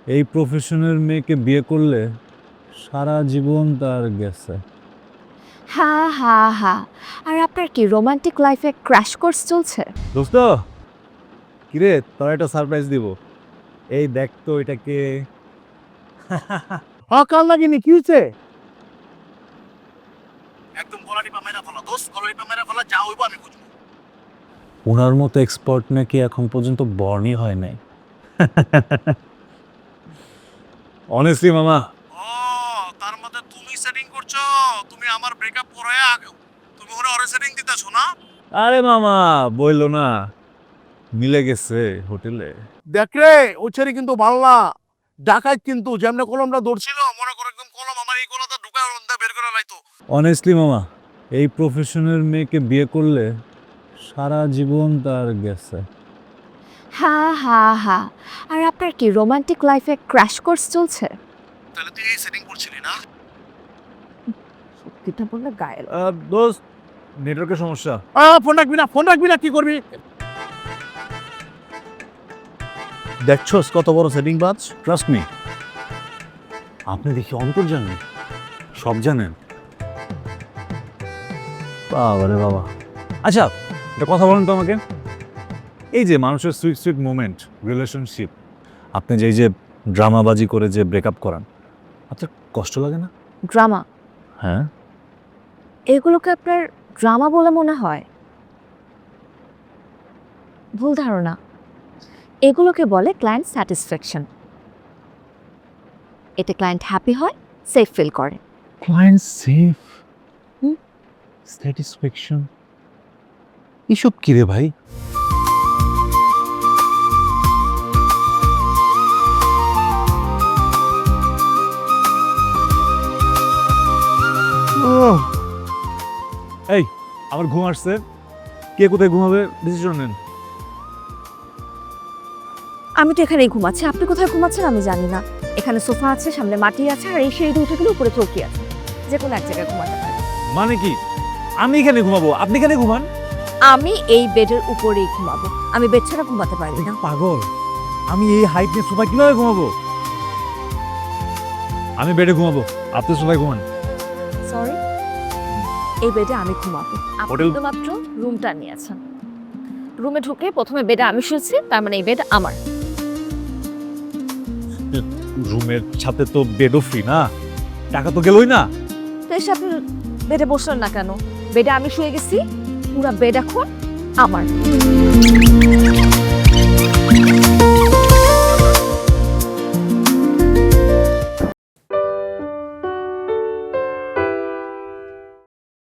এই প্রফেশনের মেয়েকে বিয়ে করলে সারা জীবন তার গেছে। হ্যাঁ হ্যাঁ হ্যাঁ, আর আপনার কি রোমান্টিক লাইফে ক্র্যাশ কোর্স চলছে? দোস্ত, কিরে তোর একটা সারপ্রাইজ দিব। এই দেখ তো এটাকে। কাল লাগেনি কি হয়েছে? একদম গলাটি পা মেরা ফেলা দোস্ত, গলাটি পা মেরা ফেলা, যা হইব আমি বুঝবো। ওনার মতো এক্সপার্ট নাকি এখন পর্যন্ত বর্ণই হয় নাই। অনেস্টলি মামা। ও তার মধ্যে তুমি সেটিং করছো, তুমি আমার ব্রেকআপ করায়া তুমি ওরে সেটিং দিতেছো না? আরে মামা বইলো না, মিলে গেছে হোটেলে। দেখ রে ওই ছেড়ে কিন্তু ভালো না, ডাকাত কিন্তু যেমনে কলমটা ধরছিল মনে করো একদম কলম আমার এই গলাটা ঢুকায় বের করে লাইতো। অনেস্টলি মামা, এই প্রফেশনের মেয়েকে বিয়ে করলে সারা জীবন তার গেছে। হ্যাঁ হ্যাঁ হ্যাঁ, আর আপনার কি রোমান্টিক লাইফে ক্র্যাশ কোর্স চলছে? তাহলে তুই এই সেটিং করছিলি না? সত্যিটা বললে গায়ে লাগে। দোস্ত, নেটওয়ার্কের সমস্যা। ফোন রাখবি না, ফোন রাখবি না, কি করবি? দেখছস কত বড় সেটিং বাজ। ট্রাস্ট মি, আপনি দেখি অন্তর জানেন, সব জানেন। বাবা রে বাবা। আচ্ছা, একটা কথা বলেন তো আমাকে, এই যে মানুষের সুইট সুইট মোমেন্ট রিলেশনশিপ, আপনি যে এই যে ড্রামাবাজি করে যে ব্রেকআপ করান, আপনার কষ্ট লাগে না? ড্রামা? হ্যাঁ। এগুলোকে আপনার ড্রামা বলে মনে হয়? ভুল ধারণা। এগুলোকে বলে ক্লায়েন্ট স্যাটিসফ্যাকশন। এতে ক্লায়েন্ট হ্যাপি হয়, সেফ ফিল করে। ক্লায়েন্ট সেফ, স্যাটিসফ্যাকশন, এসব কি রে ভাই? এই, আমার ঘুম আসছে, কে কোথায় ঘুমাবে ডিসিশন নেন। আমি তো এখানেই ঘুমাচ্ছি, আপনি কোথায় ঘুমাচ্ছেন আমি জানি না। এখানে সোফা আছে, সামনে মাটি আছে, আর এই সিঁড়ি উঠে গেলে উপরে চৌকি আছে, যে কোনো এক জায়গায় ঘুমাতে পারেন। মানে কি, আমি এখানে ঘুমাবো, আপনি এখানে ঘুমান? আমি এই বেডের উপরেই ঘুমাবো, আমি বেড ছাড়া ঘুমাতে পারি না। পাগল, আমি এই হাইট নিয়ে সোফা কিভাবে ঘুমাবো? আমি বেডে ঘুমাবো, আপনি সোফায় ঘুমান। সরি, এই বেডে আমি ঘুমাবো। আপনি হোটেল- তো মাত্র রুমটা নিয়েছেন, রুমে ঢুকে প্রথমে বেডে আমি শুয়েছি, তার মানে এই বেড আমার। রুমের সাথে তো বেডও ফ্রি না, টাকা তো গেলই না। তো এসে আপনি বেডে বসলেন না কেন? বেডে আমি শুয়ে গেছি, পুরো বেড এখন আমার।